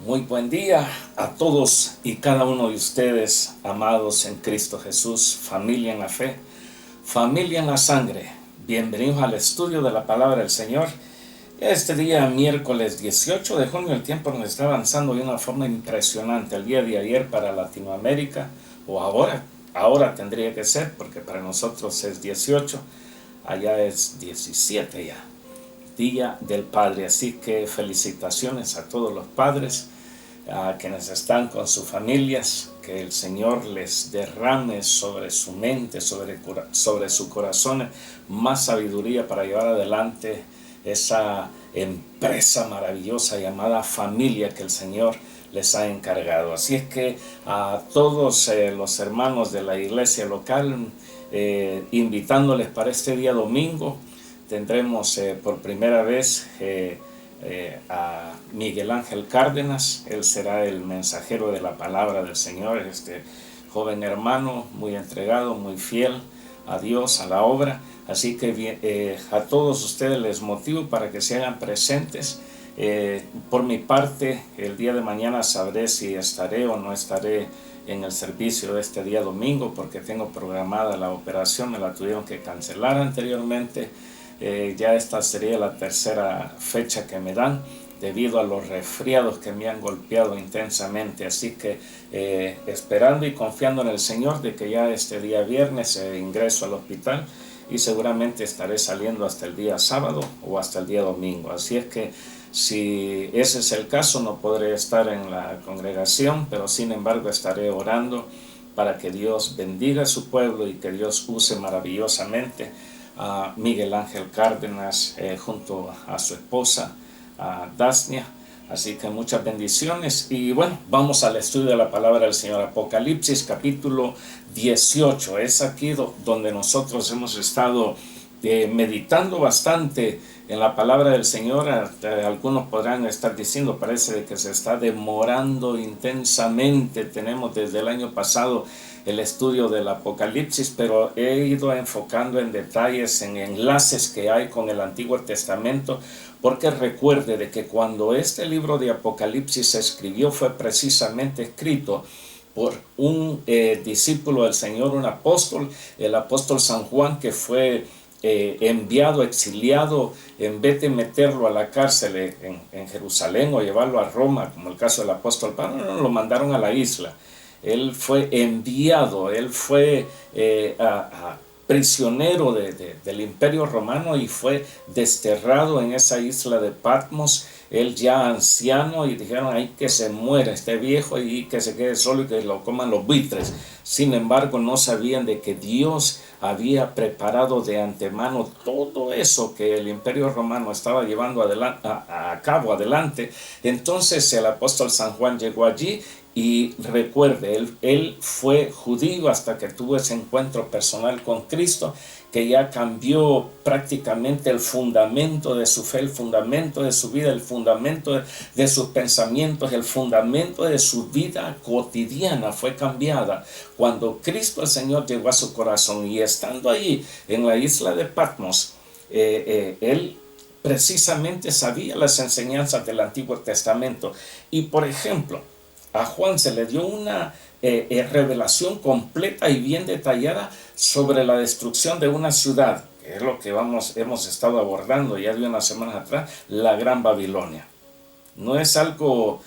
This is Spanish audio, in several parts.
Muy buen día a todos y cada uno de ustedes, amados en Cristo Jesús, familia en la fe, familia en la sangre. Bienvenidos al estudio de la palabra del Señor. Este día, miércoles 18 de junio, el tiempo nos está avanzando de una forma impresionante. El día de ayer para Latinoamérica, o ahora tendría que ser, porque para nosotros es 18, allá es 17 ya. Día del Padre, así que felicitaciones a todos los padres, a quienes están con sus familias, que el Señor les derrame sobre su mente, sobre su corazón, más sabiduría para llevar adelante esa empresa maravillosa llamada familia que el Señor les ha encargado. Así es que a todos los hermanos de la iglesia local, invitándoles para este día domingo, tendremos por primera vez a Miguel Ángel Cárdenas. Él será el mensajero de la palabra del Señor, este joven hermano muy entregado, muy fiel a Dios, a la obra. Así que a todos ustedes les motivo para que se hagan presentes. Por mi parte, el día de mañana sabré si estaré o no estaré en el servicio de este día domingo, porque tengo programada la operación, me la tuvieron que cancelar anteriormente. Ya esta sería la tercera fecha que me dan debido a los resfriados que me han golpeado intensamente. Así que esperando y confiando en el Señor de que ya este día viernes ingreso al hospital y seguramente estaré saliendo hasta el día sábado o hasta el día domingo. Así es que si ese es el caso, no podré estar en la congregación, pero sin embargo estaré orando para que Dios bendiga a su pueblo y que Dios use maravillosamente a Miguel Ángel Cárdenas junto a su esposa, a Dasnia. Así que muchas bendiciones. Y bueno, vamos al estudio de la palabra del Señor. Apocalipsis capítulo 18. Es aquí donde nosotros hemos estado meditando bastante en la palabra del Señor. Algunos podrán estar diciendo, parece de que se está demorando intensamente. Tenemos desde el año pasado el estudio del Apocalipsis, pero he ido enfocando en detalles, en enlaces que hay con el Antiguo Testamento, porque recuerde de que cuando este libro de Apocalipsis se escribió, fue precisamente escrito por un discípulo del Señor, un apóstol, el apóstol San Juan, que fue enviado, exiliado. En vez de meterlo a la cárcel en Jerusalén o llevarlo a Roma, como el caso del apóstol Pablo, no, lo mandaron a la isla. Él fue enviado, él fue prisionero del Imperio Romano y fue desterrado en esa isla de Patmos. Él ya anciano, y dijeron ahí que se muera este viejo y que se quede solo y que lo coman los buitres. Sin embargo, no sabían de que Dios había preparado de antemano todo eso que el Imperio Romano estaba llevando a cabo adelante. Entonces el apóstol San Juan llegó allí. Y recuerde, él fue judío hasta que tuvo ese encuentro personal con Cristo, que ya cambió prácticamente el fundamento de su fe, el fundamento de su vida, el fundamento de sus pensamientos, el fundamento de su vida cotidiana fue cambiada cuando Cristo el Señor llegó a su corazón. Y estando ahí en la isla de Patmos, él precisamente sabía las enseñanzas del Antiguo Testamento. Y por ejemplo, a Juan se le dio una revelación completa y bien detallada sobre la destrucción de una ciudad, que es lo que hemos estado abordando ya de unas semanas atrás, la Gran Babilonia. No es algo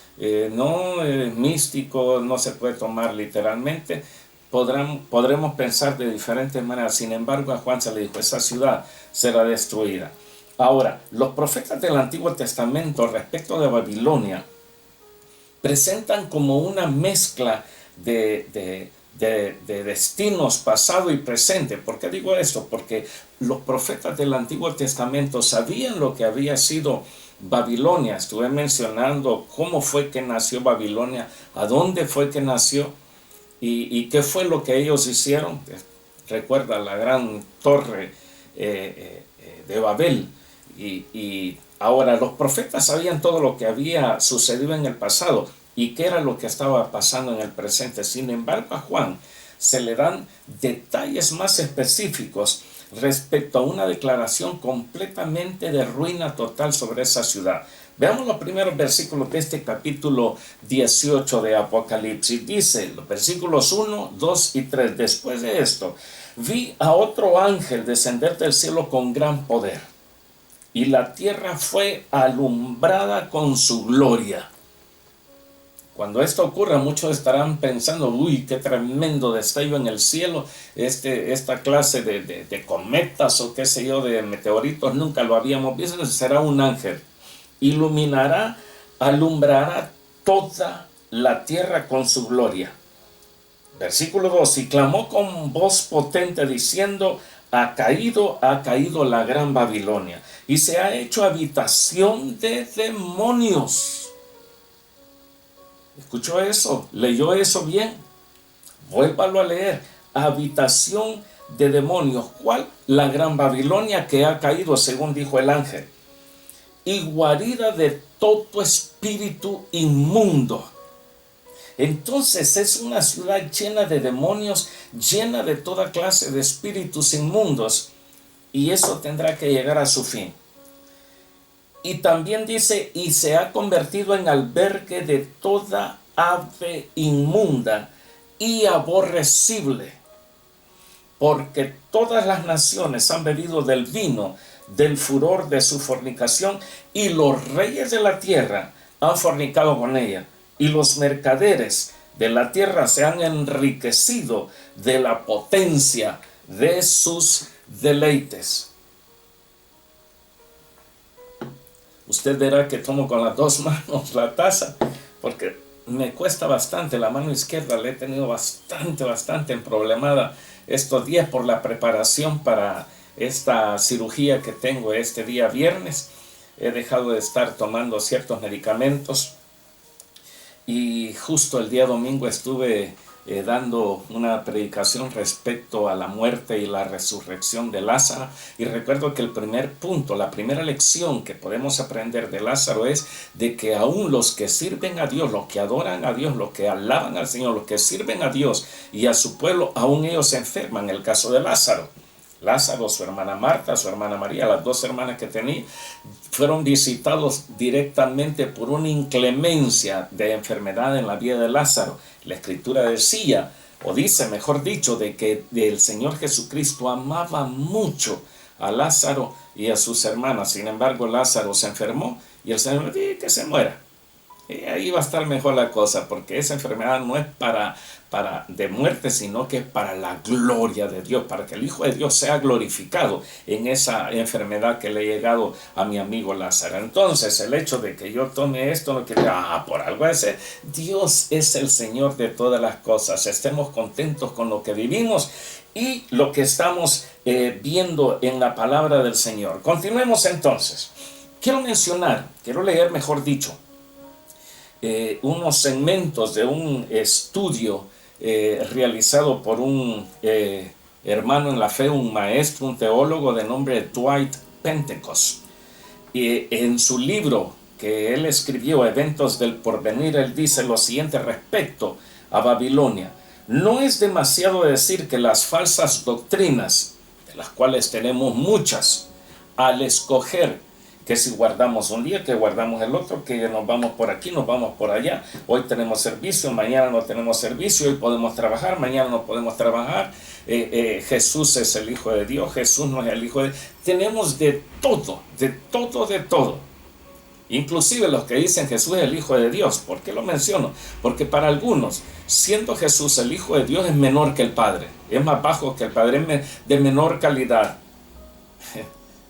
místico, no se puede tomar literalmente. Podremos pensar de diferentes maneras. Sin embargo, a Juan se le dijo, esa ciudad será destruida. Ahora, los profetas del Antiguo Testamento respecto de Babilonia presentan como una mezcla de destinos pasado y presente. ¿Por qué digo esto? Porque los profetas del Antiguo Testamento sabían lo que había sido Babilonia. Estuve mencionando cómo fue que nació Babilonia, a dónde fue que nació y qué fue lo que ellos hicieron. Recuerda la gran torre de Babel. Y ahora los profetas sabían todo lo que había sucedido en el pasado y qué era lo que estaba pasando en el presente. Sin embargo, a Juan se le dan detalles más específicos respecto a una declaración completamente de ruina total sobre esa ciudad. Veamos los primeros versículos de este capítulo 18 de Apocalipsis. Dice los versículos 1, 2 y 3. Después de esto, vi a otro ángel descender del cielo con gran poder, y la tierra fue alumbrada con su gloria. Cuando esto ocurra, muchos estarán pensando, uy, qué tremendo destello en el cielo, esta clase de cometas o qué sé yo, de meteoritos, nunca lo habíamos visto. Será un ángel. Iluminará, alumbrará toda la tierra con su gloria. Versículo 2, y clamó con voz potente diciendo, ha caído la gran Babilonia, y se ha hecho habitación de demonios. ¿Escuchó eso? ¿Leyó eso bien? Vuélvalo a leer. Habitación de demonios. ¿Cuál? La gran Babilonia que ha caído, según dijo el ángel. Y guarida de todo espíritu inmundo. Entonces es una ciudad llena de demonios, llena de toda clase de espíritus inmundos. Y eso tendrá que llegar a su fin. Y también dice, y se ha convertido en albergue de toda ave inmunda y aborrecible, porque todas las naciones han bebido del vino del furor de su fornicación, y los reyes de la tierra han fornicado con ella, y los mercaderes de la tierra se han enriquecido de la potencia de sus deleites. Usted verá que tomo con las dos manos la taza, porque me cuesta bastante. La mano izquierda la he tenido bastante emproblemada estos días por la preparación para esta cirugía que tengo este día viernes. He dejado de estar tomando ciertos medicamentos y justo el día domingo estuve dando una predicación respecto a la muerte y la resurrección de Lázaro, y recuerdo que el primer punto, la primera lección que podemos aprender de Lázaro es de que aún los que sirven a Dios, los que adoran a Dios, los que alaban al Señor, los que sirven a Dios y a su pueblo, aún ellos se enferman. En el caso de Lázaro, su hermana Marta, su hermana María, las dos hermanas que tenía, fueron visitados directamente por una inclemencia de enfermedad en la vida de Lázaro. La Escritura decía, o dice mejor dicho, de que el Señor Jesucristo amaba mucho a Lázaro y a sus hermanas. Sin embargo, Lázaro se enfermó y el Señor dijo que se muera. Y ahí va a estar mejor la cosa, porque esa enfermedad no es para de muerte, sino que es para la gloria de Dios, para que el Hijo de Dios sea glorificado en esa enfermedad que le ha llegado a mi amigo Lázaro. Entonces, el hecho de que yo tome esto, no quiere por algo ese. Dios es el Señor de todas las cosas. Estemos contentos con lo que vivimos y lo que estamos viendo en la palabra del Señor. Continuemos entonces. Quiero leer, mejor dicho, unos segmentos de un estudio realizado por un hermano en la fe, un maestro, un teólogo de nombre Dwight Pentecost. Y en su libro que él escribió, Eventos del Porvenir, él dice lo siguiente respecto a Babilonia: no es demasiado decir que las falsas doctrinas, de las cuales tenemos muchas, al escoger que si guardamos un día, que guardamos el otro, que nos vamos por aquí, nos vamos por allá, hoy tenemos servicio, mañana no tenemos servicio, hoy podemos trabajar, mañana no podemos trabajar, Jesús es el Hijo de Dios, Jesús no es el Hijo de Dios. Tenemos de todo, inclusive los que dicen Jesús es el Hijo de Dios. ¿Por qué lo menciono? Porque para algunos, siendo Jesús el Hijo de Dios, es menor que el Padre, es más bajo que el Padre, es de menor calidad.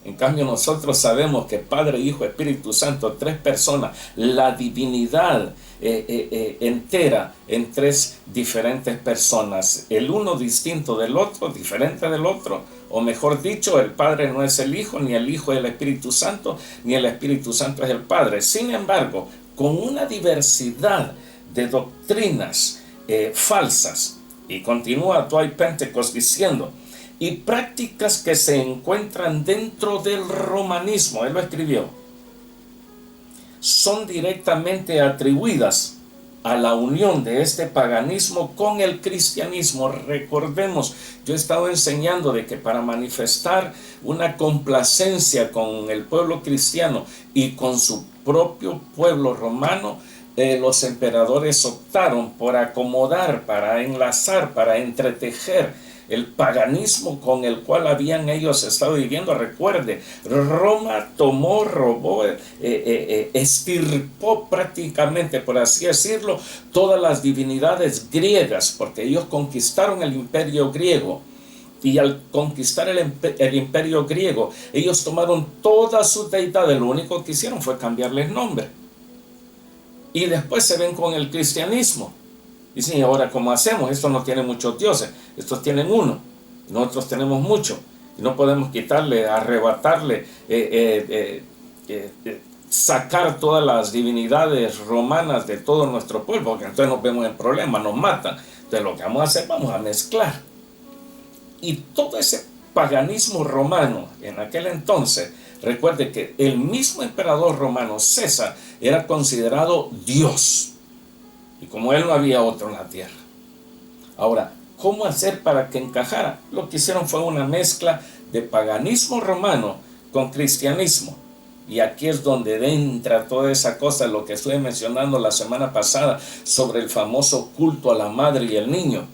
En cambio, nosotros sabemos que Padre, Hijo, Espíritu Santo, tres personas, la divinidad entera en tres diferentes personas, el uno distinto del otro, diferente del otro, o mejor dicho, el Padre no es el Hijo, ni el Hijo es el Espíritu Santo, ni el Espíritu Santo es el Padre. Sin embargo, con una diversidad de doctrinas falsas, y continúa Dwight Pentecost diciendo, y prácticas que se encuentran dentro del romanismo, él lo escribió, son directamente atribuidas a la unión de este paganismo con el cristianismo. Recordemos, yo he estado enseñando de que para manifestar una complacencia con el pueblo cristiano y con su propio pueblo romano, los emperadores optaron por acomodar, para enlazar, para entretejer el paganismo con el cual habían ellos estado viviendo. Recuerde, Roma tomó, robó, extirpó prácticamente, por así decirlo, todas las divinidades griegas, porque ellos conquistaron el imperio griego. Y al conquistar el imperio griego, ellos tomaron todas sus deidades. Lo único que hicieron fue cambiarles nombre. Y después se ven con el cristianismo. Dicen, ¿y ahora cómo hacemos? Estos no tienen muchos dioses, estos tienen uno, nosotros tenemos mucho, y no podemos quitarle, arrebatarle, sacar todas las divinidades romanas de todo nuestro pueblo, porque entonces nos vemos en problemas, nos matan. Entonces lo que vamos a hacer, vamos a mezclar. Y todo ese paganismo romano en aquel entonces, recuerde que el mismo emperador romano, César, era considerado Dios. Y como él no había otro en la tierra. Ahora, ¿cómo hacer para que encajara? Lo que hicieron fue una mezcla de paganismo romano con cristianismo. Y aquí es donde entra toda esa cosa, lo que estuve mencionando la semana pasada, sobre el famoso culto a la madre y el niño.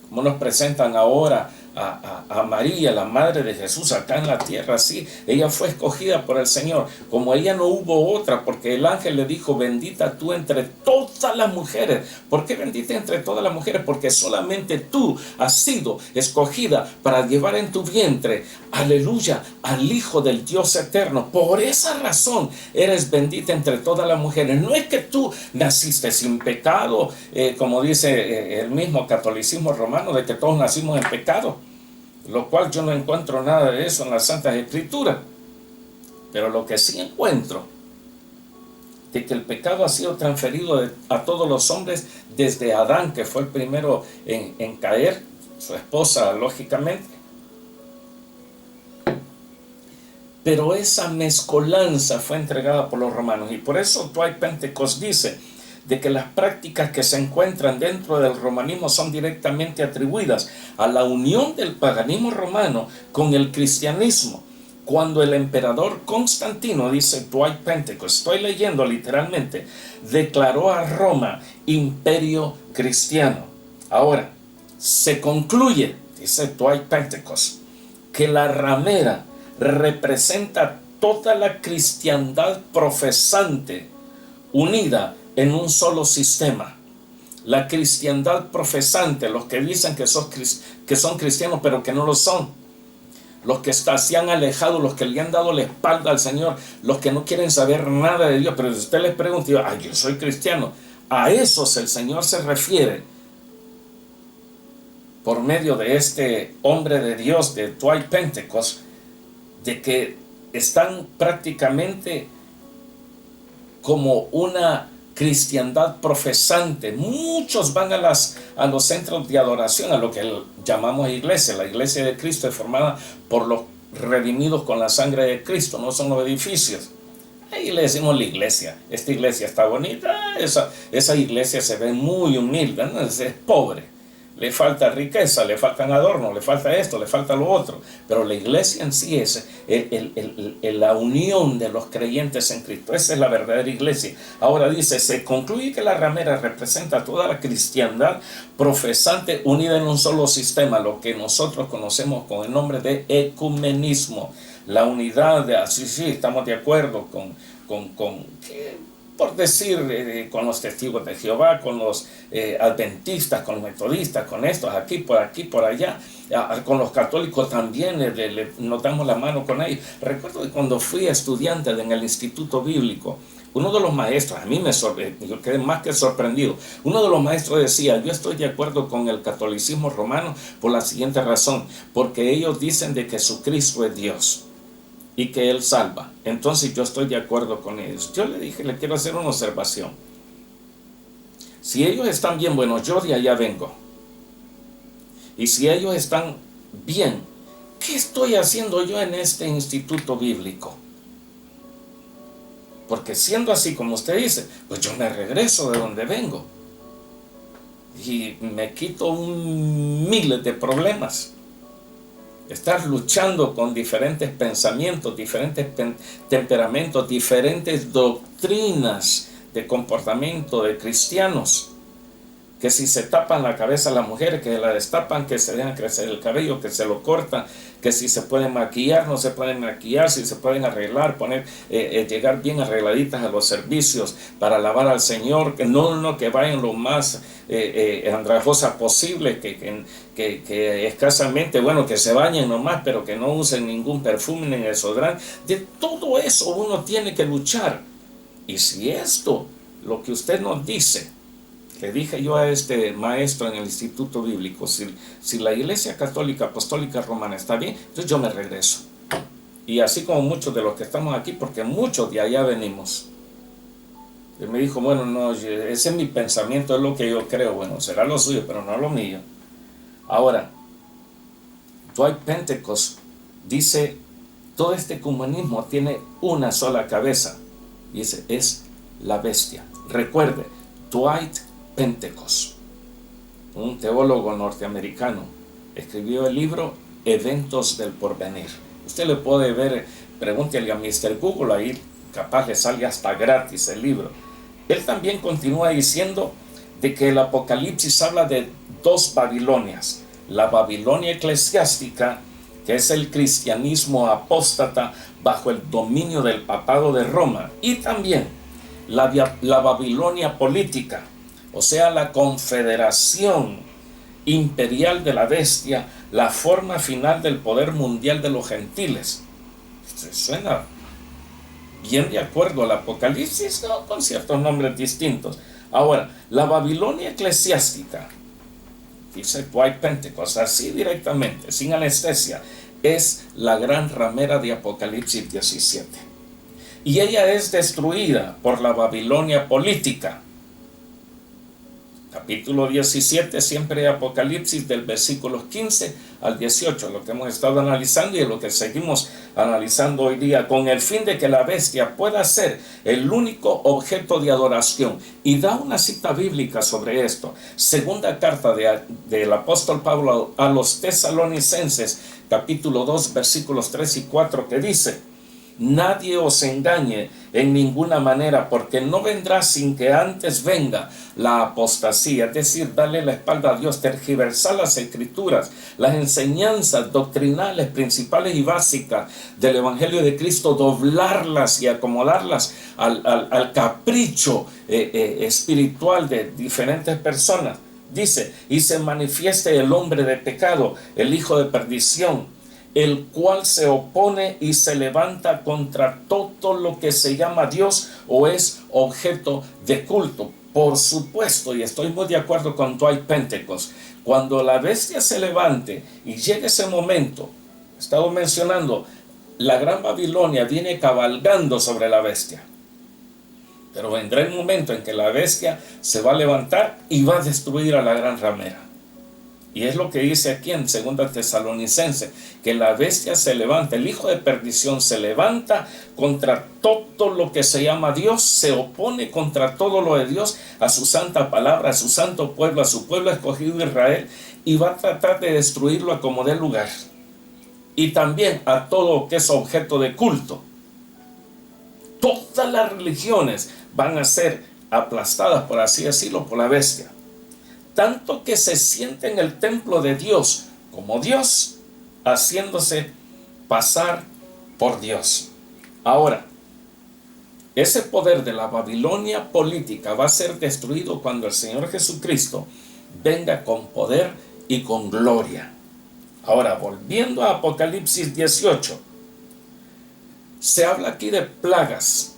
Como nos presentan ahora a María, la madre de Jesús, acá en la tierra. Sí, ella fue escogida por el Señor. Como ella no hubo otra, porque el ángel le dijo, bendita tú entre todas las mujeres. ¿Por qué bendita entre todas las mujeres? Porque solamente tú has sido escogida para llevar en tu vientre, aleluya, al Hijo del Dios eterno. Por esa razón eres bendita entre todas las mujeres. No es que tú naciste sin pecado, como dice el mismo catolicismo romano, de que todos nacimos en pecado, lo cual yo no encuentro nada de eso en las Santas Escrituras. Pero lo que sí encuentro, de que el pecado ha sido transferido a todos los hombres desde Adán, que fue el primero en caer, su esposa lógicamente. Pero esa mezcolanza fue entregada por los romanos, y por eso Dwight Pentecost dice de que las prácticas que se encuentran dentro del romanismo son directamente atribuidas a la unión del paganismo romano con el cristianismo. Cuando el emperador Constantino, dice Dwight Pentecost, estoy leyendo literalmente, declaró a Roma imperio cristiano. Ahora, se concluye, dice Dwight Pentecost, que la ramera representa toda la cristiandad profesante unida en un solo sistema. La cristiandad profesante, los que dicen que son cristianos pero que no lo son, los que se han alejado, los que le han dado la espalda al Señor, los que no quieren saber nada de Dios. Pero si usted les pregunta, yo soy cristiano, a esos el Señor se refiere por medio de este hombre de Dios, de Dwight Pentecost, de que están prácticamente como una cristiandad profesante. Muchos van a los centros de adoración, a lo que llamamos iglesia. La iglesia de Cristo es formada por los redimidos con la sangre de Cristo, no son los edificios. Ahí le decimos la iglesia. Esta iglesia está bonita, esa iglesia se ve muy humilde, ¿no? Es pobre. Le falta riqueza, le faltan adornos, le falta esto, le falta lo otro. Pero la iglesia en sí es la unión de los creyentes en Cristo. Esa es la verdadera iglesia. Ahora dice, se concluye que la ramera representa toda la cristiandad profesante unida en un solo sistema, lo que nosotros conocemos con el nombre de ecumenismo. La unidad de, sí, estamos de acuerdo por decir, con los testigos de Jehová, con los adventistas, con los metodistas, con estos, aquí, por allá, con los católicos también, nos damos la mano con ellos. Recuerdo que cuando fui estudiante en el Instituto Bíblico, uno de los maestros, a mí yo quedé más que sorprendido, uno de los maestros decía, yo estoy de acuerdo con el catolicismo romano por la siguiente razón, porque ellos dicen de que Jesucristo es Dios y que Él salva. Entonces yo estoy de acuerdo con ellos. Yo le dije, le quiero hacer una observación. Si ellos están bien, bueno, yo de allá vengo. Y si ellos están bien, ¿qué estoy haciendo yo en este instituto bíblico? Porque siendo así como usted dice, pues yo me regreso de donde vengo. y me quito miles de problemas. Estar luchando con diferentes pensamientos, diferentes temperamentos, diferentes doctrinas de comportamiento de cristianos. Que si se tapan la cabeza a la mujer, que la destapan, que se dejan crecer el cabello, que se lo cortan, que si se pueden maquillar, no se pueden maquillar, si se pueden arreglar, llegar bien arregladitas a los servicios para alabar al Señor, que vayan lo más andrajosas posible, que escasamente, bueno, que se bañen nomás, pero que no usen ningún perfume ni desodorante. De todo eso uno tiene que luchar. Y si esto, lo que usted nos dice, le dije yo a este maestro en el Instituto Bíblico, si la Iglesia Católica Apostólica Romana está bien, entonces yo me regreso. Y así como muchos de los que estamos aquí, porque muchos de allá venimos. Él me dijo, bueno, no, ese es mi pensamiento, es lo que yo creo. Bueno, será lo suyo, pero no lo mío. Ahora, Dwight Pentecost dice, todo este comunismo tiene una sola cabeza, y ese es la bestia. Recuerde, Dwight Pentecost, un teólogo norteamericano, escribió el libro Eventos del Porvenir. Usted le puede ver, pregúntele a Mr. Google, ahí capaz le sale hasta gratis el libro. Él también continúa diciendo de que el Apocalipsis habla de dos Babilonias: la Babilonia eclesiástica, que es el cristianismo apóstata bajo el dominio del papado de Roma, y también la Babilonia política, o sea, la confederación imperial de la bestia, la forma final del poder mundial de los gentiles. Suena bien de acuerdo al Apocalipsis, ¿no? Con ciertos nombres distintos. Ahora, la Babilonia eclesiástica, dice Dwight Pentecost, así directamente, sin anestesia, es la gran ramera de Apocalipsis 17. Y ella es destruida por la Babilonia política. Capítulo 17, siempre Apocalipsis, del versículo 15 al 18, lo que hemos estado analizando y lo que seguimos analizando hoy día, con el fin de que la bestia pueda ser el único objeto de adoración. Y da una cita bíblica sobre esto. Segunda carta del apóstol Pablo a los tesalonicenses, capítulo 2, versículos 3 y 4, que dice: nadie os engañe en ninguna manera, porque no vendrá sin que antes venga la apostasía, es decir, darle la espalda a Dios, tergiversar las escrituras, las enseñanzas doctrinales principales y básicas del Evangelio de Cristo, doblarlas y acomodarlas al capricho espiritual de diferentes personas. Dice, y se manifieste el hombre de pecado, el hijo de perdición, el cual se opone y se levanta contra todo lo que se llama Dios o es objeto de culto. Por supuesto, y estoy muy de acuerdo con Dwight Pentecost, cuando la bestia se levante y llegue ese momento, he estado mencionando, la gran Babilonia viene cabalgando sobre la bestia. Pero vendrá el momento en que la bestia se va a levantar y va a destruir a la gran ramera. Y es lo que dice aquí en 2 Tesalonicenses, que la bestia se levanta, el hijo de perdición se levanta contra todo lo que se llama Dios, se opone contra todo lo de Dios, a su santa palabra, a su santo pueblo, a su pueblo escogido Israel, y va a tratar de destruirlo a como dé lugar. Y también a todo que es objeto de culto. Todas las religiones van a ser aplastadas, por así decirlo, por la bestia. Tanto que se siente en el templo de Dios como Dios, haciéndose pasar por Dios. Ahora, ese poder de la Babilonia política va a ser destruido cuando el Señor Jesucristo venga con poder y con gloria. Ahora, volviendo a Apocalipsis 18, se habla aquí de plagas.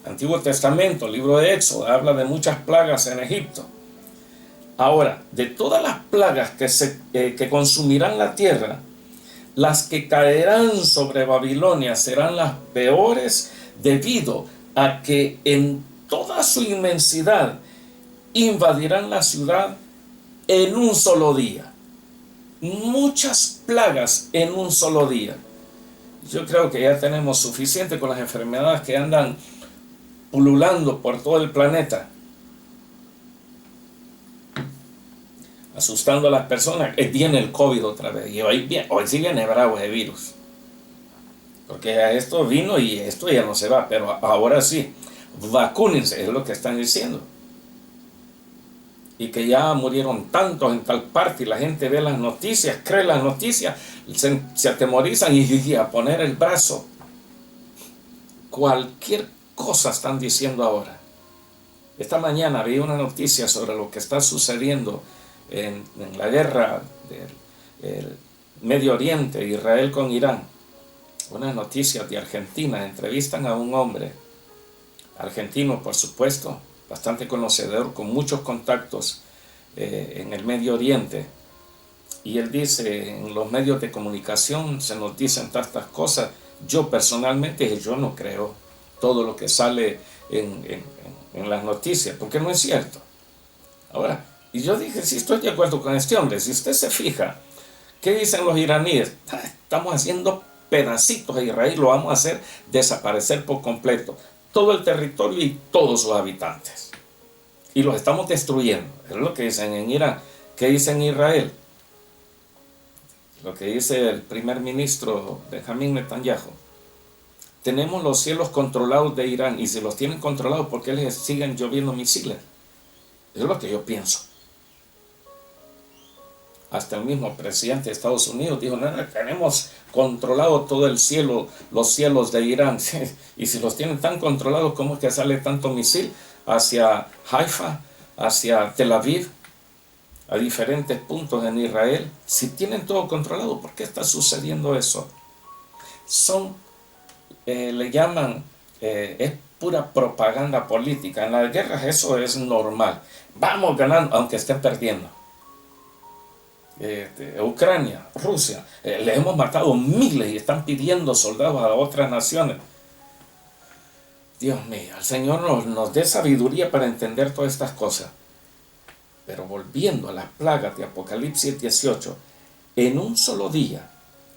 Antiguo Testamento, libro de Éxodo, habla de muchas plagas en Egipto. Ahora, de todas las plagas que consumirán la tierra, las que caerán sobre Babilonia serán las peores, debido a que en toda su inmensidad invadirán la ciudad en un solo día. Muchas plagas en un solo día. Yo creo que ya tenemos suficiente con las enfermedades que andan pululando por todo el planeta. asustando a las personas. Viene el COVID otra vez. Y hoy sí viene bravo ese virus. Porque esto vino y esto ya no se va. Pero ahora sí, vacúnense, es lo que están diciendo. Y que ya murieron tantos en tal parte y la gente ve las noticias, cree las noticias, se atemorizan y a poner el brazo. Cualquier cosa están diciendo ahora. Esta mañana vi una noticia sobre lo que está sucediendo en la guerra del Medio Oriente, Israel con Irán. Unas noticias de Argentina, entrevistan a un hombre argentino, por supuesto, bastante conocedor, con muchos contactos en el Medio Oriente. Y él dice, en los medios de comunicación se nos dicen tantas cosas. Yo personalmente, yo no creo todo lo que sale en las noticias, porque no es cierto. Ahora, y yo dije, sí, estoy de acuerdo con este hombre. Si usted se fija, ¿qué dicen los iraníes? Estamos haciendo pedacitos a Israel, lo vamos a hacer desaparecer por completo. Todo el territorio y todos sus habitantes. Y los estamos destruyendo. Es lo que dicen en Irán. ¿Qué dicen en Israel? Lo que dice el primer ministro Benjamín Netanyahu. Tenemos los cielos controlados de Irán, y si los tienen controlados, ¿por qué les siguen lloviendo misiles? Eso es lo que yo pienso. Hasta el mismo presidente de Estados Unidos dijo, no, tenemos controlado todo el cielo, los cielos de Irán. Y si los tienen tan controlados, ¿cómo es que sale tanto misil hacia Haifa, hacia Tel Aviv, a diferentes puntos en Israel? Si tienen todo controlado, ¿por qué está sucediendo eso? Le llaman, es pura propaganda política. En las guerras eso es normal. Vamos ganando, aunque estén perdiendo. Ucrania, Rusia, les hemos matado miles y están pidiendo soldados a otras naciones. Dios mío, el Señor nos dé sabiduría para entender todas estas cosas. Pero volviendo a las plagas de Apocalipsis 18, en un solo día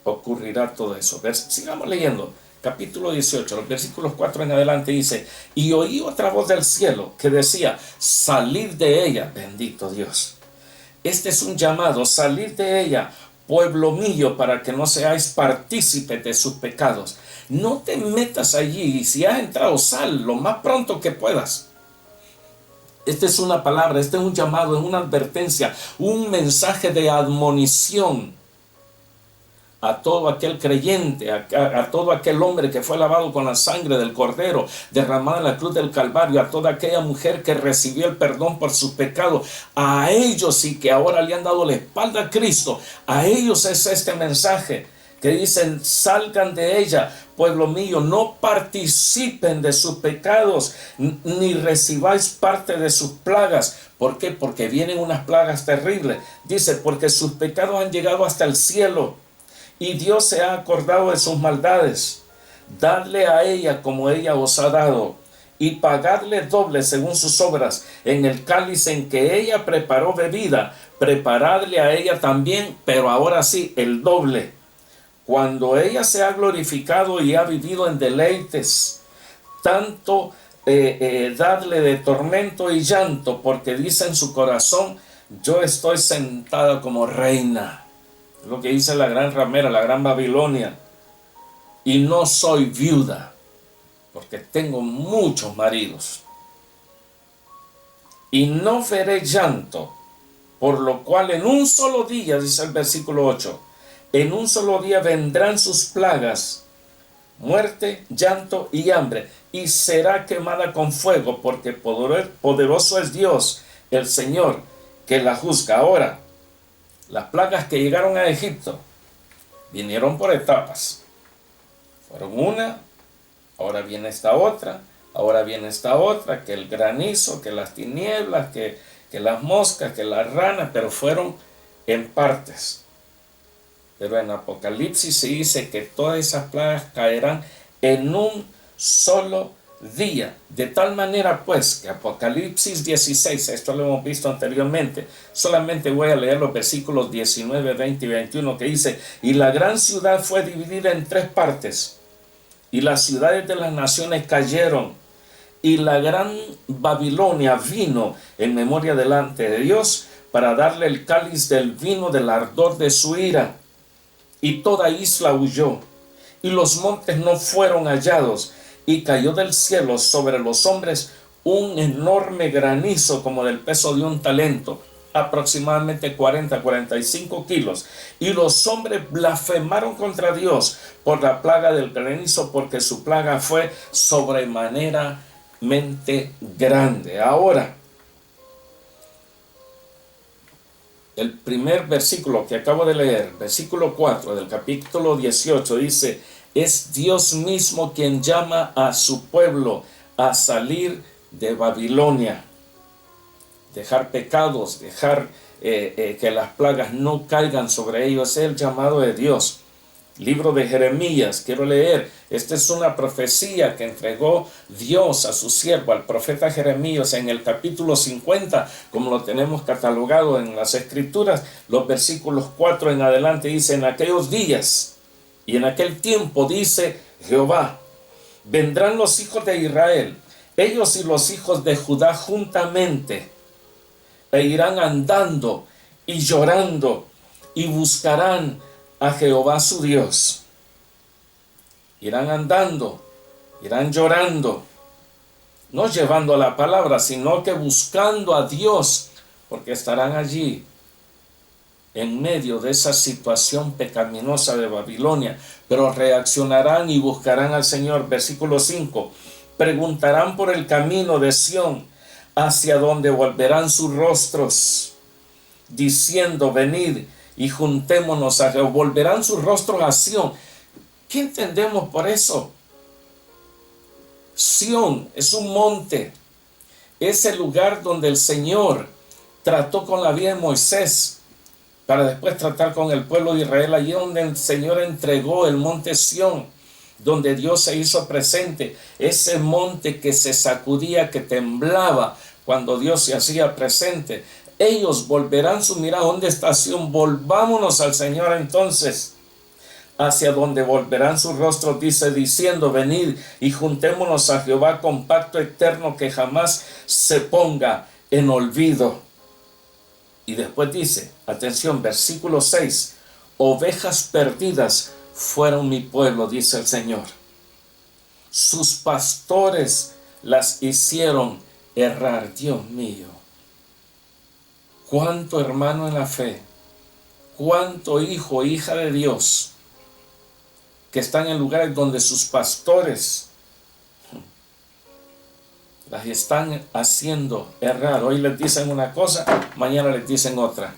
ocurrirá todo eso. Sigamos leyendo, capítulo 18, los versículos 4 en adelante dice, y oí otra voz del cielo que decía, salid de ella, bendito Dios. Este es un llamado, salid de ella, pueblo mío, para que no seáis partícipes de sus pecados. No te metas allí, y si has entrado, sal lo más pronto que puedas. Esta es una palabra, este es un llamado, es una advertencia, un mensaje de admonición a todo aquel creyente, a todo aquel hombre que fue lavado con la sangre del Cordero, derramada en la cruz del Calvario, a toda aquella mujer que recibió el perdón por sus pecados, a ellos y que ahora le han dado la espalda a Cristo, a ellos es este mensaje que dicen, salgan de ella, pueblo mío, no participen de sus pecados, ni recibáis parte de sus plagas. ¿Por qué? Porque vienen unas plagas terribles. Dice, porque sus pecados han llegado hasta el cielo, y Dios se ha acordado de sus maldades. Dadle a ella como ella os ha dado, y pagadle doble según sus obras. En el cáliz en que ella preparó bebida, preparadle a ella también, pero ahora sí, el doble. Cuando ella se ha glorificado y ha vivido en deleites, tanto dadle de tormento y llanto, porque dice en su corazón, yo estoy sentada como reina. Lo que dice la gran ramera, la gran Babilonia, y no soy viuda, porque tengo muchos maridos. Y no veré llanto, por lo cual en un solo día, dice el versículo 8, en un solo día vendrán sus plagas, muerte, llanto y hambre, y será quemada con fuego, porque poderoso es Dios, el Señor, que la juzga. Ahora, las plagas que llegaron a Egipto vinieron por etapas. Fueron una, ahora viene esta otra, ahora viene esta otra, que el granizo, que las tinieblas, que las moscas, que las ranas, pero fueron en partes. Pero en Apocalipsis se dice que todas esas plagas caerán en un solo día. De tal manera pues que Apocalipsis 16, esto lo hemos visto anteriormente, solamente voy a leer los versículos 19, 20 y 21 que dice, y la gran ciudad fue dividida en tres partes, y las ciudades de las naciones cayeron, y la gran Babilonia vino en memoria delante de Dios para darle el cáliz del vino del ardor de su ira. Y toda isla huyó, y los montes no fueron hallados, y cayó del cielo sobre los hombres un enorme granizo como del peso de un talento, aproximadamente 45 kilos. Y los hombres blasfemaron contra Dios por la plaga del granizo, porque su plaga fue sobremanera grande. Ahora, el primer versículo que acabo de leer, versículo 4 del capítulo 18, dice: es Dios mismo quien llama a su pueblo a salir de Babilonia. Dejar pecados, dejar que las plagas no caigan sobre ellos, es el llamado de Dios. Libro de Jeremías, quiero leer. Esta es una profecía que entregó Dios a su siervo, al profeta Jeremías, en el capítulo 50, como lo tenemos catalogado en las Escrituras. Los versículos 4 en adelante dice: en aquellos días y en aquel tiempo, dice Jehová, vendrán los hijos de Israel, ellos y los hijos de Judá juntamente, e irán andando y llorando, y buscarán a Jehová su Dios. Irán andando, irán llorando, no llevando la palabra, sino que buscando a Dios, porque estarán allí en medio de esa situación pecaminosa de Babilonia, pero reaccionarán y buscarán al Señor. Versículo 5: preguntarán por el camino de Sión, hacia donde volverán sus rostros, diciendo: venid y juntémonos a Jehová. Volverán sus rostros a Sión. ¿Qué entendemos por eso? Sión es un monte, es el lugar donde el Señor trató con la vida de Moisés, para después tratar con el pueblo de Israel. Allí donde el Señor entregó el monte Sión, donde Dios se hizo presente, ese monte que se sacudía, que temblaba cuando Dios se hacía presente. Ellos volverán su mirada. ¿Dónde está Sión? Volvámonos al Señor entonces, hacia donde volverán sus rostros, dice, diciendo: venid y juntémonos a Jehová con pacto eterno que jamás se ponga en olvido. Y después dice, atención, versículo 6: ovejas perdidas fueron mi pueblo, dice el Señor. Sus pastores las hicieron errar. Dios mío, cuánto hermano en la fe, cuánto hijo, hija de Dios, que están en lugares donde sus pastores las están haciendo errar. Hoy les dicen una cosa, mañana les dicen otra.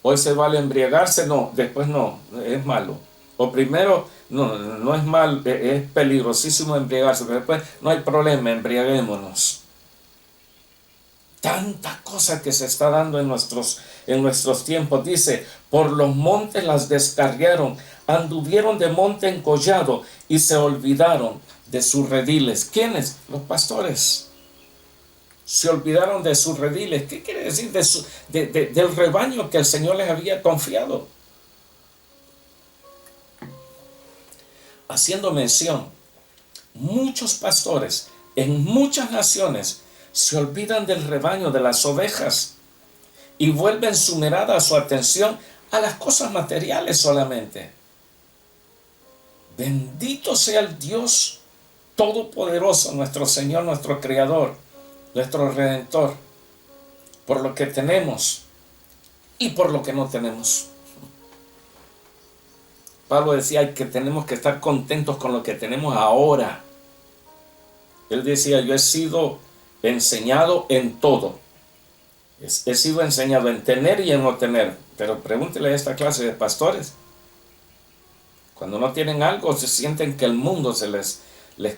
Hoy se vale embriagarse, no, después no, es malo. O primero, no es mal, es peligrosísimo embriagarse, pero después no hay problema, embriaguémonos. Tanta cosa que se está dando en nuestros tiempos. Dice: por los montes las descarriaron, anduvieron de monte en collado y se olvidaron de sus rediles. ¿Quiénes? Los pastores. Se olvidaron de sus rediles. ¿Qué quiere decir? Del rebaño que el Señor les había confiado. Haciendo mención, muchos pastores en muchas naciones se olvidan del rebaño, de las ovejas, y vuelven su mirada, su atención a las cosas materiales solamente. Bendito sea el Dios Todopoderoso, nuestro Señor, nuestro Creador, nuestro Redentor, por lo que tenemos y por lo que no tenemos. Pablo decía que tenemos que estar contentos con lo que tenemos ahora. Él decía: yo he sido enseñado en todo. He sido enseñado en tener y en no tener. Pero pregúntele a esta clase de pastores. Cuando no tienen algo, se sienten que el mundo se les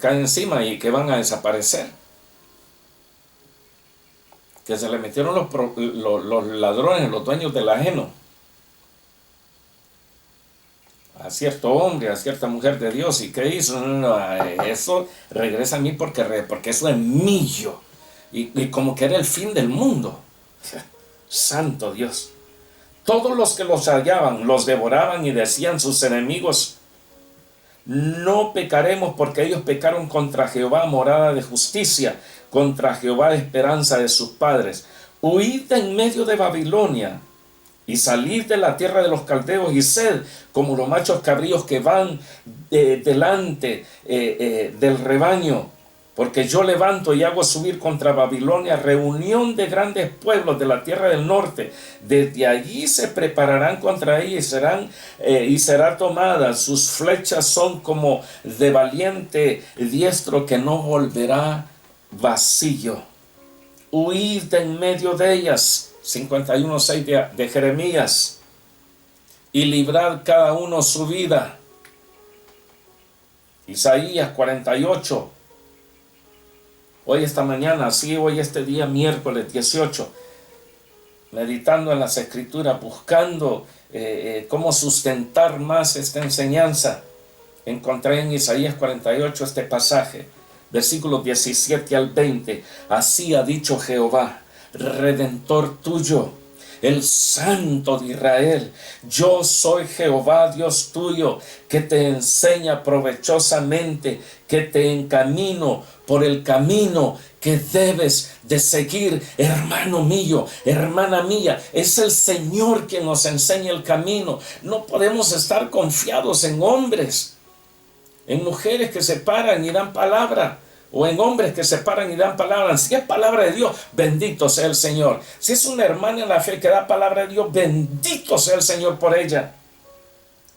cae encima y que van a desaparecer. Que se le metieron los ladrones, los dueños del ajeno, a cierto hombre, a cierta mujer de Dios. ¿Y qué hizo? No, eso regresa a mí porque eso es mío. Y como que era el fin del mundo. Santo Dios. Todos los que los hallaban los devoraban, y decían sus enemigos: no pecaremos porque ellos pecaron contra Jehová, morada de justicia, contra Jehová, esperanza de sus padres. Huid de en medio de Babilonia y salid de la tierra de los caldeos y sed como los machos cabríos que van delante del rebaño. Porque yo levanto y hago subir contra Babilonia reunión de grandes pueblos de la tierra del norte. Desde allí se prepararán contra ella y será tomada. Sus flechas son como de valiente diestro que no volverá vacío. Huid de en medio de ellas. 51:6 de Jeremías. Y librad cada uno su vida. Isaías 48. Hoy esta mañana, hoy este día miércoles 18, meditando en las escrituras, buscando cómo sustentar más esta enseñanza, encontré en Isaías 48 este pasaje, versículos 17 al 20. Así ha dicho Jehová, Redentor tuyo, el Santo de Israel: yo soy Jehová Dios tuyo, que te enseña provechosamente, que te encamino por el camino que debes de seguir. Hermano mío, hermana mía, es el Señor quien nos enseña el camino. No podemos estar confiados en hombres, en mujeres que se paran y dan palabra, o en hombres que se paran y dan palabra. Si es palabra de Dios, bendito sea el Señor. Si es una hermana en la fe que da palabra de Dios, bendito sea el Señor por ella.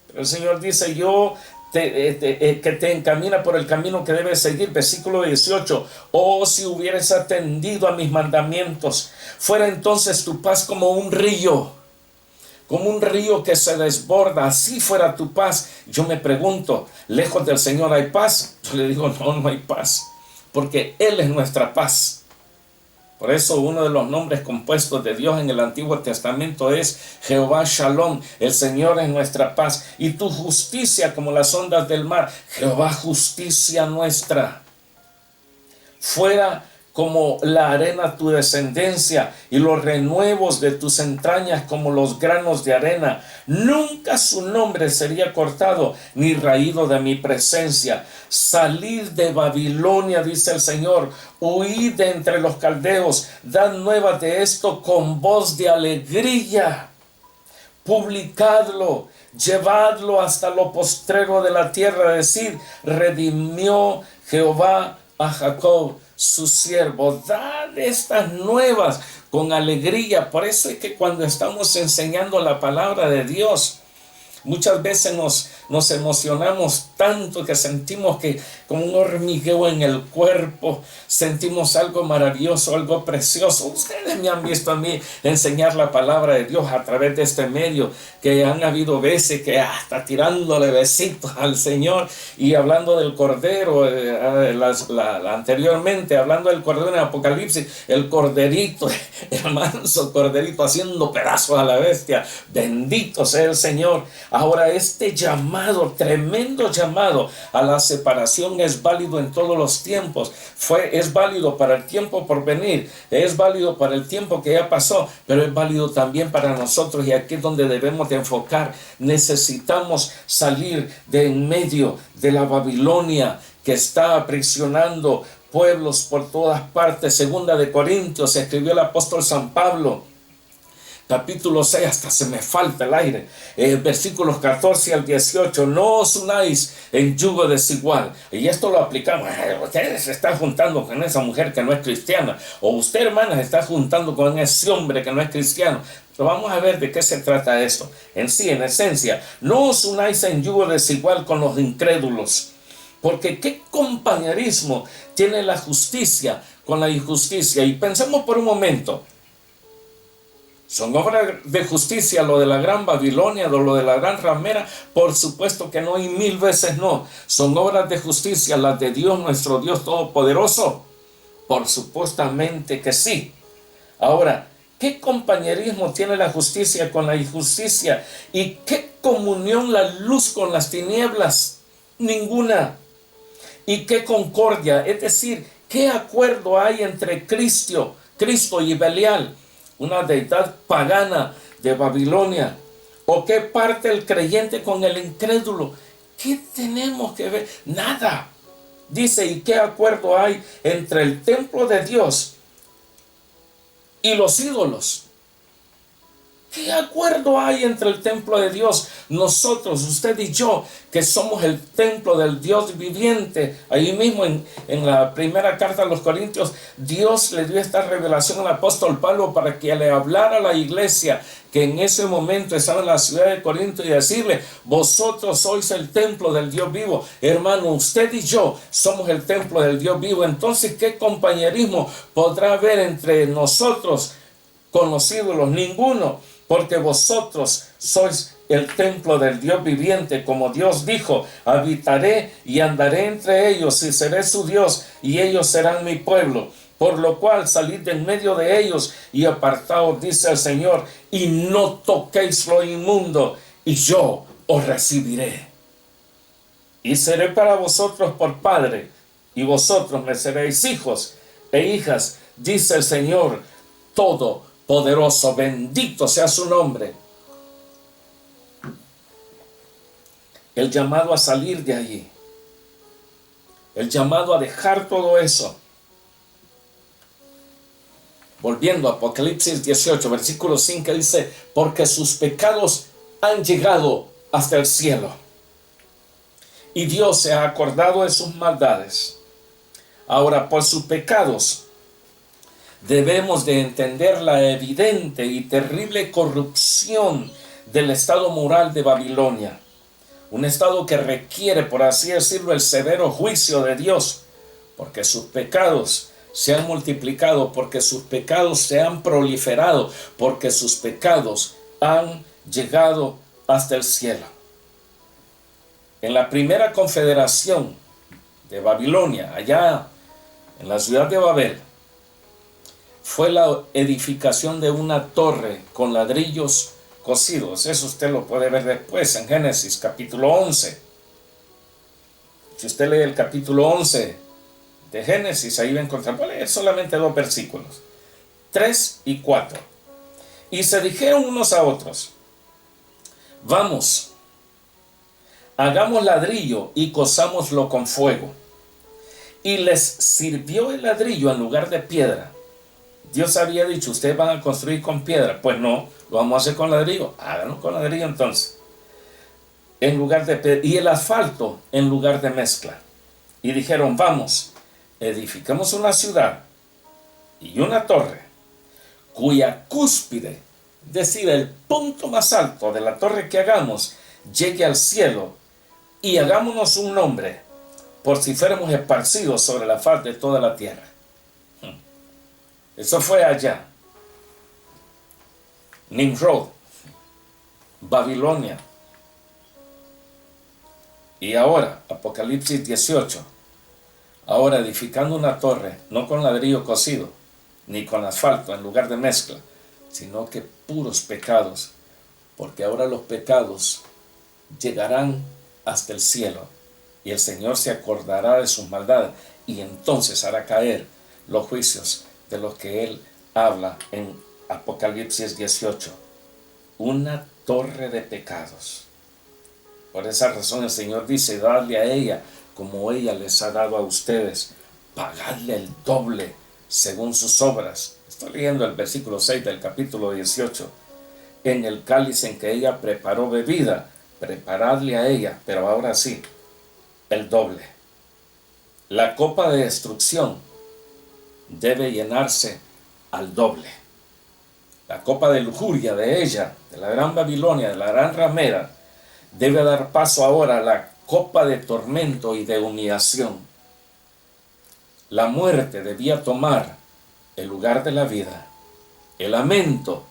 Pero el Señor dice: yo que te encamina por el camino que debes seguir. Versículo 18. Oh, si hubieras atendido a mis mandamientos, fuera entonces tu paz como un río que se desborda, así fuera tu paz. Yo me pregunto, ¿lejos del Señor hay paz? Yo le digo, no hay paz, porque Él es nuestra paz. Por eso uno de los nombres compuestos de Dios en el Antiguo Testamento es Jehová Shalom. El Señor es nuestra paz, y tu justicia como las ondas del mar. Jehová, justicia nuestra. Fuera como la arena tu descendencia, y los renuevos de tus entrañas como los granos de arena. Nunca su nombre sería cortado, ni raído de mi presencia. Salid de Babilonia, dice el Señor, huid de entre los caldeos, dad nuevas de esto con voz de alegría. Publicadlo, llevadlo hasta lo postrero de la tierra, decid: redimió Jehová a Jacob, su siervo. Dad estas nuevas con alegría. Por eso es que cuando estamos enseñando la palabra de Dios, muchas veces nos emocionamos tanto que sentimos que como un hormigueo en el cuerpo, sentimos algo maravilloso, algo precioso. Ustedes me han visto a mí enseñar la palabra de Dios a través de este medio, que han habido veces que hasta tirándole besitos al Señor y hablando del Cordero, anteriormente hablando del Cordero en Apocalipsis, el Corderito, el manso Corderito haciendo pedazos a la bestia. Bendito sea el Señor. Ahora este llamado, tremendo llamado a la separación, es válido en todos los tiempos. Es válido para el tiempo por venir, es válido para el tiempo que ya pasó, pero es válido también para nosotros, y aquí es donde debemos de enfocar. Necesitamos salir de en medio de la Babilonia que está aprisionando pueblos por todas partes. Segunda de Corintios escribió el apóstol San Pablo, capítulo 6, hasta se me falta el aire, versículos 14 al 18. No os unáis en yugo desigual. Y esto lo aplicamos. Usted se está juntando con esa mujer que no es cristiana, o usted, hermana, se está juntando con ese hombre que no es cristiano. Pero vamos a ver de qué se trata esto. En esencia, no os unáis en yugo desigual con los incrédulos. Porque qué compañerismo tiene la justicia con la injusticia. Y pensemos por un momento, ¿son obras de justicia lo de la gran Babilonia, lo de la gran ramera? Por supuesto que no, y mil veces no. ¿Son obras de justicia las de Dios, nuestro Dios Todopoderoso? Por supuestamente que sí. Ahora, ¿qué compañerismo tiene la justicia con la injusticia? ¿Y qué comunión la luz con las tinieblas? Ninguna. ¿Y qué concordia? Es decir, ¿qué acuerdo hay entre Cristo y Belial, una deidad pagana de Babilonia? ¿O qué parte el creyente con el incrédulo? ¿Qué tenemos que ver? Nada. Dice, ¿y qué acuerdo hay entre el templo de Dios y los ídolos? ¿Qué acuerdo hay entre el templo de Dios? Nosotros, usted y yo, que somos el templo del Dios viviente. Ahí mismo en la primera carta a los Corintios, Dios le dio esta revelación al apóstol Pablo para que le hablara a la iglesia que en ese momento estaba en la ciudad de Corinto y decirle, vosotros sois el templo del Dios vivo. Hermano, usted y yo somos el templo del Dios vivo. Entonces, ¿qué compañerismo podrá haber entre nosotros con los ídolos? Ninguno. Porque vosotros sois el templo del Dios viviente, como Dios dijo, habitaré y andaré entre ellos y seré su Dios y ellos serán mi pueblo. Por lo cual salid de en medio de ellos y apartaos, dice el Señor, y no toquéis lo inmundo, y yo os recibiré. Y seré para vosotros por padre, y vosotros me seréis hijos e hijas, dice el Señor Todopoderoso, bendito sea su nombre. El llamado a salir de allí, el llamado a dejar todo eso. Volviendo a Apocalipsis 18, versículo 5, dice, porque sus pecados han llegado hasta el cielo, y Dios se ha acordado de sus maldades. Ahora, por sus pecados, debemos de entender la evidente y terrible corrupción del estado moral de Babilonia. Un estado que requiere, por así decirlo, el severo juicio de Dios, porque sus pecados se han multiplicado, porque sus pecados se han proliferado, porque sus pecados han llegado hasta el cielo. En la primera confederación de Babilonia, allá en la ciudad de Babel, fue la edificación de una torre con ladrillos cocidos. Eso usted lo puede ver después en Génesis capítulo 11. Si usted lee el capítulo 11 de Génesis, ahí va a encontrar, voy a leer solamente 2 versículos, 3 y 4. Y se dijeron unos a otros, vamos, hagamos ladrillo y cozámoslo con fuego. Y les sirvió el ladrillo en lugar de piedra. Dios había dicho, ustedes van a construir con piedra. Pues no, lo vamos a hacer con ladrillo. Háganlo con ladrillo entonces. En lugar de piedra. Y el asfalto en lugar de mezcla. Y dijeron, vamos, edificamos una ciudad y una torre, cuya cúspide, es decir, el punto más alto de la torre que hagamos, llegue al cielo, y hagámonos un nombre, por si fuéramos esparcidos sobre la faz de toda la tierra. Eso fue allá. Nimrod, Babilonia. Y ahora, Apocalipsis 18. Ahora edificando una torre, no con ladrillo cocido, ni con asfalto en lugar de mezcla, sino que puros pecados, porque ahora los pecados llegarán hasta el cielo, y el Señor se acordará de sus maldades, y entonces hará caer los juicios de los que Él habla en Apocalipsis 18. Una torre de pecados. Por esa razón el Señor dice, dadle a ella como ella les ha dado a ustedes, pagadle el doble según sus obras. Estoy leyendo el versículo 6 del capítulo 18. En el cáliz en que ella preparó bebida, preparadle a ella, pero ahora sí, el doble. La copa de destrucción debe llenarse al doble. La copa de lujuria de ella, de la gran Babilonia, de la gran ramera, debe dar paso ahora a la copa de tormento y de humillación. La muerte debía tomar el lugar de la vida. El lamento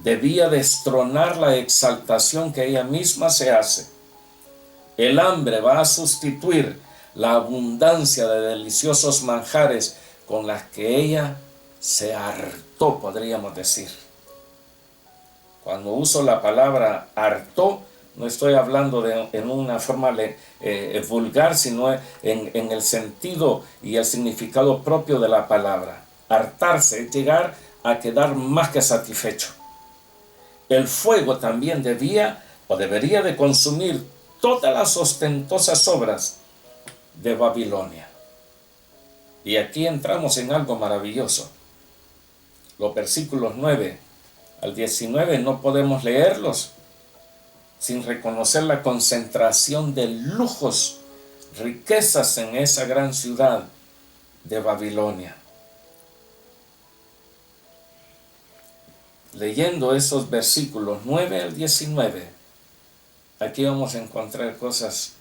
debía destronar la exaltación que ella misma se hace. El hambre va a sustituir la abundancia de deliciosos manjares con las que ella se hartó, podríamos decir. Cuando uso la palabra hartó, no estoy hablando en una forma vulgar, sino en el sentido y el significado propio de la palabra. Hartarse es llegar a quedar más que satisfecho. El fuego también debía o debería de consumir todas las ostentosas obras de Babilonia. Y aquí entramos en algo maravilloso. Los versículos 9 al 19 no podemos leerlos sin reconocer la concentración de lujos, riquezas en esa gran ciudad de Babilonia. Leyendo esos versículos 9 al 19, aquí vamos a encontrar cosas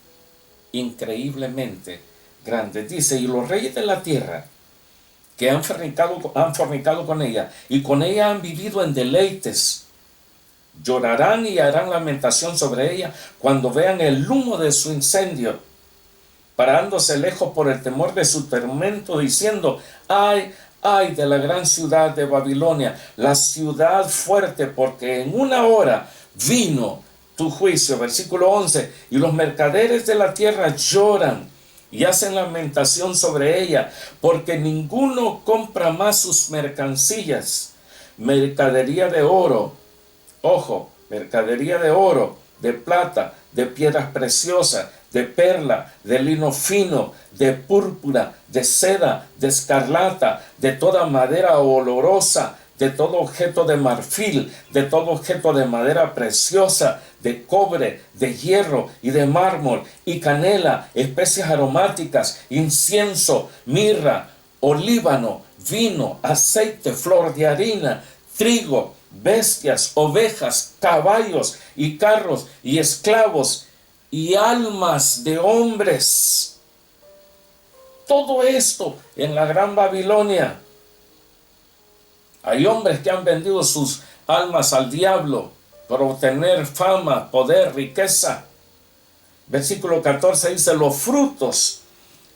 increíblemente grandes. Dice, y los reyes de la tierra que han fornicado con ella, y con ella han vivido en deleites, llorarán y harán lamentación sobre ella cuando vean el humo de su incendio, parándose lejos por el temor de su tormento, diciendo, ay, ay de la gran ciudad de Babilonia, la ciudad fuerte, porque en una hora vino tu juicio. Versículo 11, y los mercaderes de la tierra lloran y hacen lamentación sobre ella, porque ninguno compra más sus mercancías, mercadería de oro, ojo, mercadería de oro, de plata, de piedras preciosas, de perla, de lino fino, de púrpura, de seda, de escarlata, de toda madera olorosa, de todo objeto de marfil, de todo objeto de madera preciosa, de cobre, de hierro y de mármol, y canela, especias aromáticas, incienso, mirra, olíbano, vino, aceite, flor de harina, trigo, bestias, ovejas, caballos y carros y esclavos y almas de hombres. Todo esto en la gran Babilonia. Hay hombres que han vendido sus almas al diablo por obtener fama, poder, riqueza. Versículo 14 dice, los frutos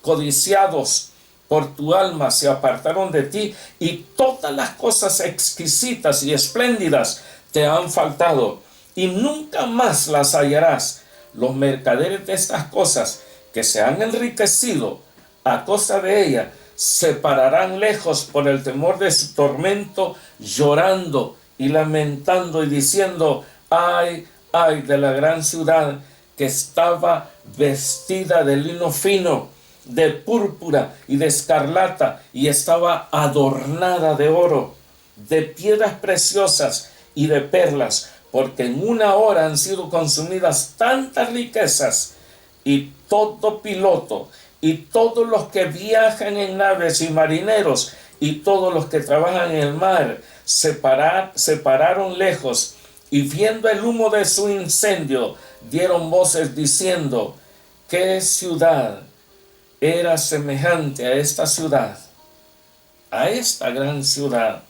codiciados por tu alma se apartaron de ti, y todas las cosas exquisitas y espléndidas te han faltado, y nunca más las hallarás. Los mercaderes de estas cosas que se han enriquecido a costa de ella se pararán lejos por el temor de su tormento, llorando y lamentando y diciendo, ay, ay de la gran ciudad que estaba vestida de lino fino, de púrpura y de escarlata, y estaba adornada de oro, de piedras preciosas y de perlas, porque en una hora han sido consumidas tantas riquezas, y todo piloto y todos los que viajan en naves y marineros y todos los que trabajan en el mar se pararon lejos, y viendo el humo de su incendio dieron voces diciendo, ¿qué ciudad era semejante a esta ciudad, a esta gran ciudad?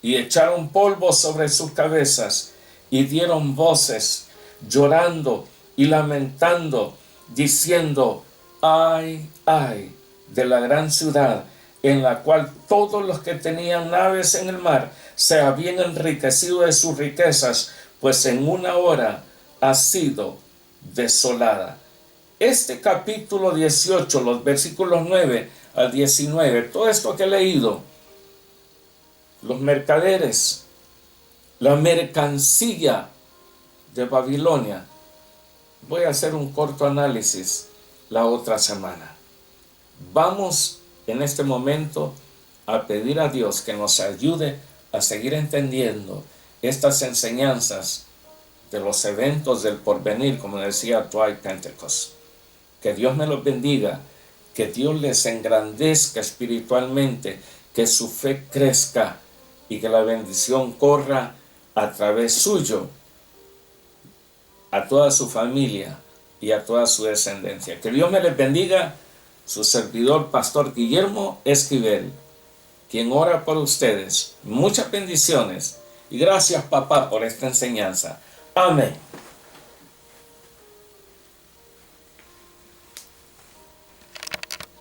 Y echaron polvo sobre sus cabezas y dieron voces llorando y lamentando, diciendo, ay, ay de la gran ciudad, en la cual todos los que tenían naves en el mar se habían enriquecido de sus riquezas, pues en una hora ha sido desolada. Este capítulo 18, los versículos 9 al 19, todo esto que he leído, los mercaderes, la mercancía de Babilonia, voy a hacer un corto análisis la otra semana. Vamos en este momento a pedir a Dios que nos ayude a seguir entendiendo estas enseñanzas de los eventos del porvenir, como decía Dwight Pentecost. Que Dios me los bendiga, que Dios les engrandezca espiritualmente, que su fe crezca y que la bendición corra a través suyo a toda su familia y a toda su descendencia. Que Dios me les bendiga. Su servidor, Pastor Guillermo Esquivel, quien ora por ustedes. Muchas bendiciones y gracias, papá, por esta enseñanza. Amén.